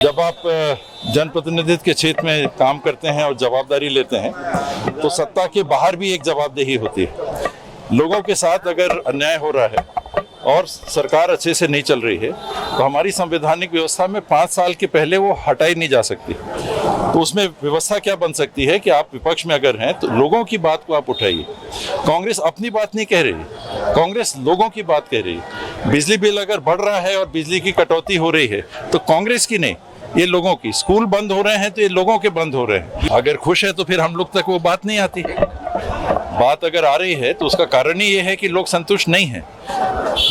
जब आप जनप्रतिनिधित्व के क्षेत्र में काम करते हैं और जवाबदारी लेते हैं तो सत्ता के बाहर भी एक जवाबदेही होती है। लोगों के साथ अगर अन्याय हो रहा है और सरकार अच्छे से नहीं चल रही है तो हमारी संवैधानिक व्यवस्था में 5 साल के पहले वो हटाई नहीं जा सकती। तो उसमें व्यवस्था क्या बन सकती है कि आप विपक्ष में अगर हैं तो लोगों की बात को आप उठाइए। कांग्रेस अपनी बात नहीं कह रही, कांग्रेस लोगों की बात कह रही है। बिजली बिल अगर बढ़ रहा है और बिजली की कटौती हो रही है तो कांग्रेस की नहीं, ये लोगों की। स्कूल बंद हो रहे हैं तो ये लोगों के बंद हो रहे हैं। अगर खुश है तो फिर हम लोग तक वो बात नहीं आती। बात अगर आ रही है तो उसका कारण ही ये है कि लोग संतुष्ट नहीं हैं।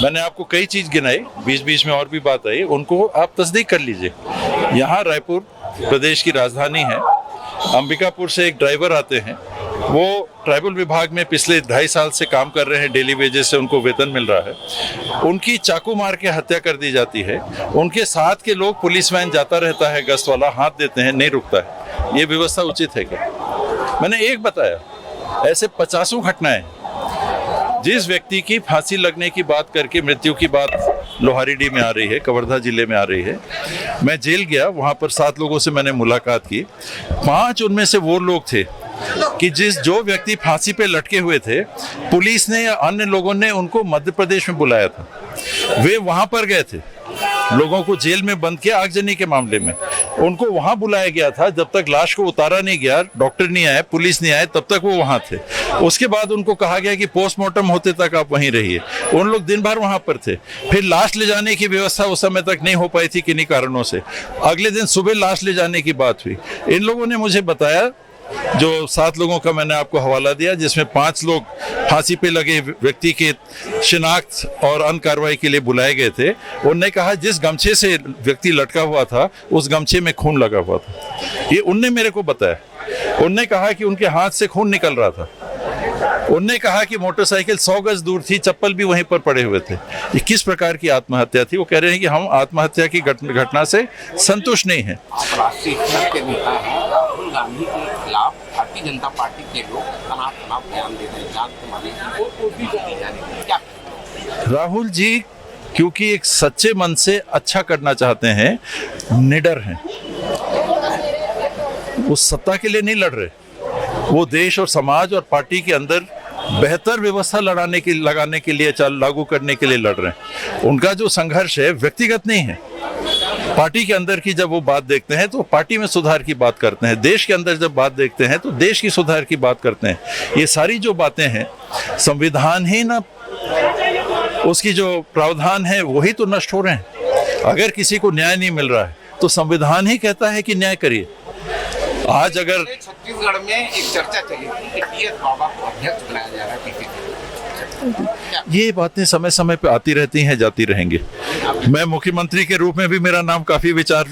मैंने आपको कई चीज़ गिनाई, बीच बीच में और भी बात आई, उनको आप तस्दीक कर लीजिए। यहाँ रायपुर प्रदेश की राजधानी है, अंबिकापुर से एक ड्राइवर आते हैं, वो ट्राइबल विभाग में पिछले 2.5 साल से काम कर रहे हैं, डेली वेजेस से उनको वेतन मिल रहा है। उनकी चाकू मार के हत्या कर दी जाती है। उनके साथ के लोग, पुलिस वैन जाता रहता है, गश्त वाला हाथ देते हैं, नहीं रुकता है। ये व्यवस्था उचित है क्या? मैंने एक बताया, ऐसे 50 घटनाएं। जिस व्यक्ति की फांसी लगने की बात करके मृत्यु की बात लोहारीडी में आ रही है, कवर्धा जिले में आ रही है। मैं जेल गया, वहाँ पर 7 लोगों से मैंने मुलाकात की। 5 उनमें से वो लोग थे कि जो व्यक्ति फांसी पे लटके हुए थे, पुलिस ने या अन्य लोगों ने उनको मध्य प्रदेश में बुलाया था। वे वहाँ पर गए थे, लोगों को जेल में बंद किया आगजनी के मामले में। उनको वहां बुलाया गया था, जब तक लाश को उतारा नहीं गया, डॉक्टर नहीं आए, पुलिस नहीं आए, तब तक वो वहां थे। उसके बाद उनको कहा गया कि पोस्टमार्टम होते तक आप वहीं रहिए। उन लोग दिन भर वहां पर थे। फिर लाश ले जाने की व्यवस्था उस समय तक नहीं हो पाई थी किन्हीं कारणों से। अगले दिन सुबह लाश ले जाने की बात हुई। इन लोगों ने मुझे बताया, जो 7 लोगों का मैंने आपको हवाला दिया, जिसमें 5 लोग फांसी पे लगे व्यक्ति के शिनाख्त और अन्य कार्रवाई के लिए बुलाए गए थे। उनने कहा जिस गमछे से व्यक्ति लटका हुआ था उस गमछे में खून लगा हुआ था। ये उनने मेरे को बताया। उनने कहा कि उनके हाथ से खून निकल रहा था। उनने कहा कि मोटरसाइकिल 100 गज दूर थी, चप्पल भी वहीं पर पड़े हुए थे। ये किस प्रकार की आत्महत्या थी? वो कह रहे हैं कि हम आत्महत्या की घटना से संतुष्ट नहीं हैं। राहुल गांधी के खिलाफ भारतीय जनता पार्टी के लोग तनाव बयान दे रहे हैं। राहुल जी क्योंकि एक सच्चे मन से अच्छा करना चाहते हैं, निडर हैं, वो सत्ता के लिए नहीं लड़ रहे, वो देश और समाज और पार्टी के अंदर बेहतर व्यवस्था लगाने के लिए लागू करने के लिए लड़ रहे हैं। उनका जो संघर्ष है व्यक्तिगत नहीं है। पार्टी के अंदर की जब वो बात देखते हैं तो पार्टी में सुधार की बात करते हैं। देश के अंदर जब बात देखते हैं तो देश की सुधार की बात करते हैं। ये सारी जो बातें हैं, संविधान ही ना, उसकी जो प्रावधान है वही तो नष्ट हो रहे हैं। अगर किसी को न्याय नहीं मिल रहा है तो संविधान ही कहता है कि न्याय करिए। आज अगर छत्तीसगढ़ में एक चर्चा चली थी कि टीएस बाबा को अध्यक्ष बनाया जा रहा है, ये बातें समय समय पे आती रहती हैं, जाती रहेंगी। मैं मुख्यमंत्री के रूप में भी मेरा नाम काफी विचार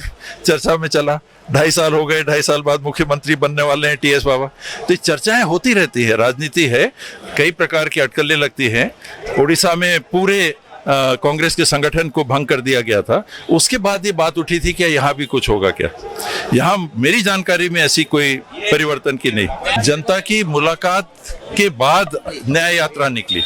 चर्चा में चला। 2.5 साल हो गए, 2.5 साल बाद मुख्यमंत्री बनने वाले हैं टीएस बाबा। तो ये चर्चाएं होती रहती है, राजनीति है, कई प्रकार की अटकलें लगती हैं। उड़ीसा में पूरे कांग्रेस के संगठन को भंग कर दिया गया था। उसके बाद ये बात उठी थी कि यहाँ भी कुछ होगा क्या। यहाँ मेरी जानकारी में ऐसी कोई परिवर्तन की नहीं। जनता की मुलाकात के बाद न्याय यात्रा निकली।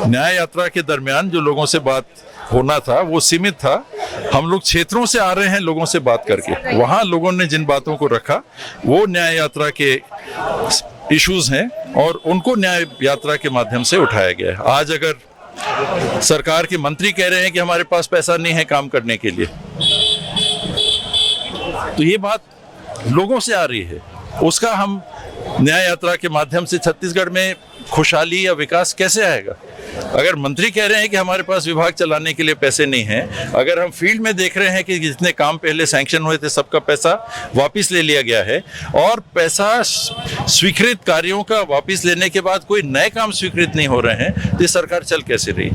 न्याय यात्रा के दरमियान जो लोगों से बात होना था वो सीमित था। हम लोग क्षेत्रों से आ रहे हैं, लोगों से बात करके। वहाँ लोगों ने जिन बातों को रखा वो न्याय यात्रा के इश्यूज हैं और उनको न्याय यात्रा के माध्यम से उठाया गया है। आज अगर सरकार के मंत्री कह रहे हैं कि हमारे पास पैसा नहीं है काम करने के लिए, तो ये बात लोगों से आ रही है। उसका हम न्याय यात्रा के माध्यम से छत्तीसगढ़ में खुशहाली या विकास कैसे आएगा? अगर मंत्री कह रहे हैं कि हमारे पास विभाग चलाने के लिए पैसे नहीं हैं, अगर हम फील्ड में देख रहे हैं कि जितने काम पहले सैंक्शन हुए थे सबका पैसा वापस ले लिया गया है और पैसा स्वीकृत कार्यों का वापस लेने के बाद कोई नए काम स्वीकृत नहीं हो रहे हैं, तो ये सरकार चल कैसे रही?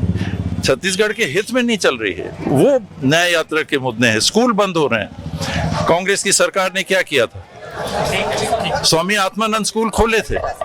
छत्तीसगढ़ के हित में नहीं चल रही है। वो न्याय यात्रा के मुद्दे हैं। स्कूल बंद हो रहे हैं। कांग्रेस की सरकार ने क्या किया था? स्वामी आत्मानंद स्कूल खोले थे।